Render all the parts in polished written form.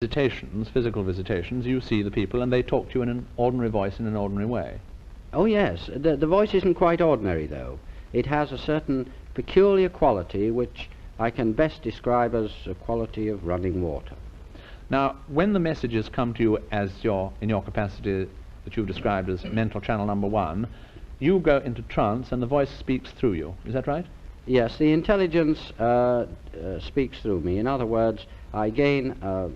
visitations, physical visitations, you see the people and they talk to you in an ordinary voice in an ordinary way. Oh yes, the voice isn't quite ordinary though. It has a certain peculiar quality which I can best describe as a quality of running water. Now, when the messages come to you as in your capacity that you've described as mental channel number 1, you go into trance and the voice speaks through you. Is that right? Yes, the intelligence speaks through me. In other words, I gain a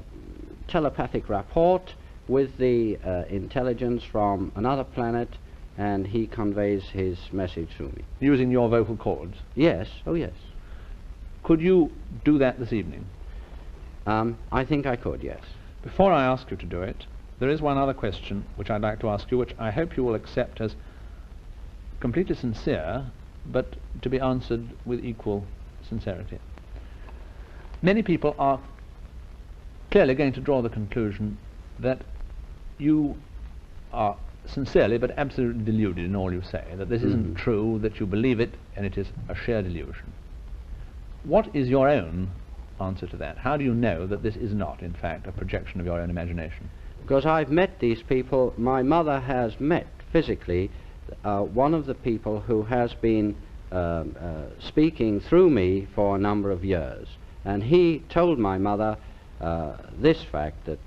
telepathic rapport with the intelligence from another planet, and he conveys his message through me. Using your vocal cords? Yes, oh yes. Could you do that this evening? I think I could, yes. Before I ask you to do it, there is one other question which I'd like to ask you, which I hope you will accept as completely sincere, but to be answered with equal sincerity. Many people are clearly going to draw the conclusion that you are sincerely but absolutely deluded in all you say, that this isn't true, that you believe it, and it is a sheer delusion. What is your own answer to that? How do you know that this is not, in fact, a projection of your own imagination? Because I've met these people. My mother has met physically one of the people who has been speaking through me for a number of years, and he told my mother this fact, that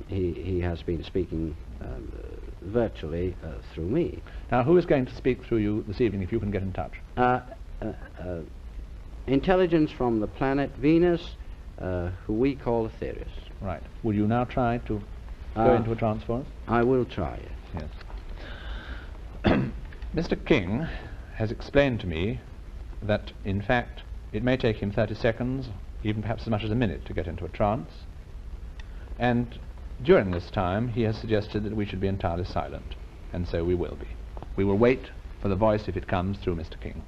he has been speaking virtually through me. Now, who is going to speak through you this evening, if you can get in touch? Intelligence from the planet Venus, who we call Ethereus. Right. Will you now try to go into a trance for us? I will try. Yes. Mr. King has explained to me that, in fact, it may take him 30 seconds, even perhaps as much as a minute, to get into a trance. And during this time, he has suggested that we should be entirely silent, and so we will be. We will wait for the voice, if it comes, through Mr. King.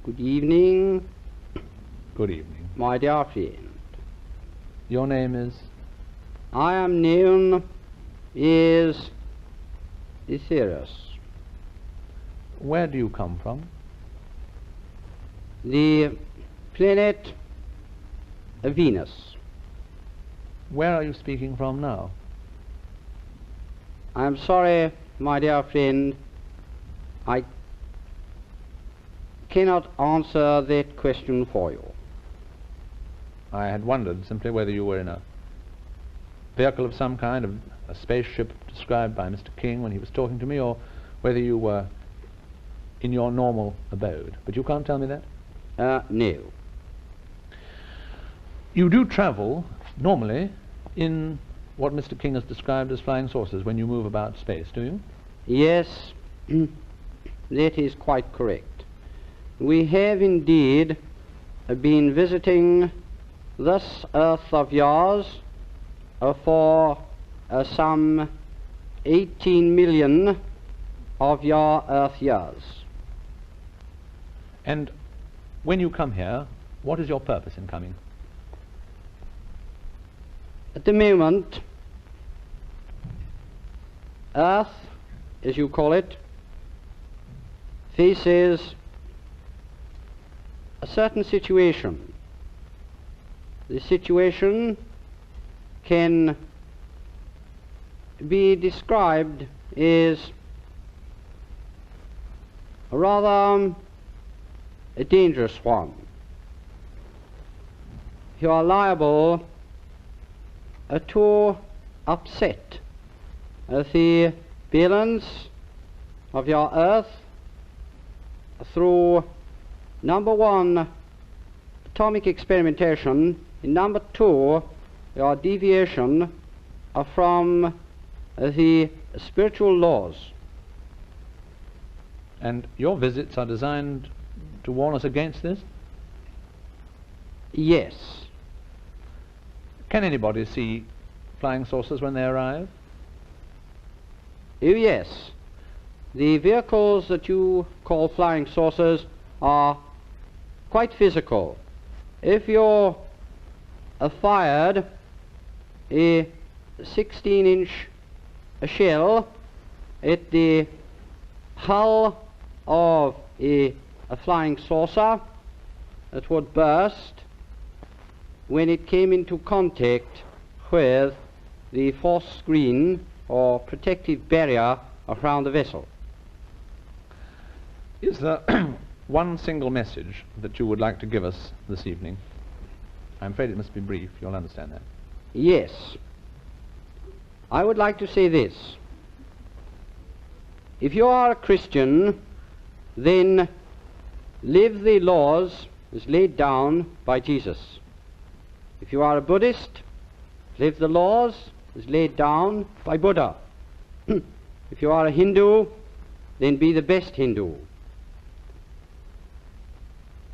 Good evening. Good evening. My dear friend. Your name is? I am known as Ethereus. Where do you come from? The planet Venus. Where are you speaking from now? I am sorry, my dear friend, I cannot answer that question for you. I had wondered simply whether you were in a vehicle of some kind, a spaceship described by Mr. King when he was talking to me, or whether you were in your normal abode. But you can't tell me that? No. You do travel, normally, in what Mr. King has described as flying saucers when you move about space, do you? Yes, that is quite correct. We have indeed been visiting this earth of yours for some 18 million of your earth years. And when you come here, what is your purpose in coming? At the moment, Earth, as you call it, faces a certain situation. The situation can be described as a rather a dangerous one. You are liable to upset the balance of your earth through Number one, atomic experimentation. In number two, your deviation from the spiritual laws. And your visits are designed to warn us against this? Yes. Can anybody see flying saucers when they arrive? Oh, yes. The vehicles that you call flying saucers are quite physical. If you're fired a 16-inch shell at the hull of a flying saucer, it would burst when it came into contact with the force screen or protective barrier around the vessel. Is there one single message that you would like to give us this evening? I'm afraid it must be brief, you'll understand that. Yes. I would like to say this. If you are a Christian, then live the laws as laid down by Jesus. If you are a Buddhist, live the laws as laid down by Buddha. If you are a Hindu, then be the best Hindu.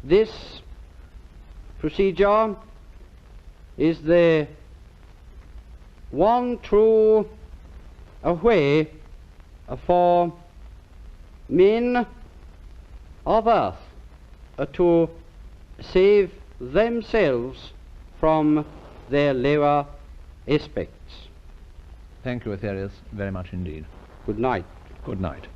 This procedure is the one true way for men of earth to save themselves from their lower aspects. Thank you, Aetherius, very much indeed. Good night. Good night.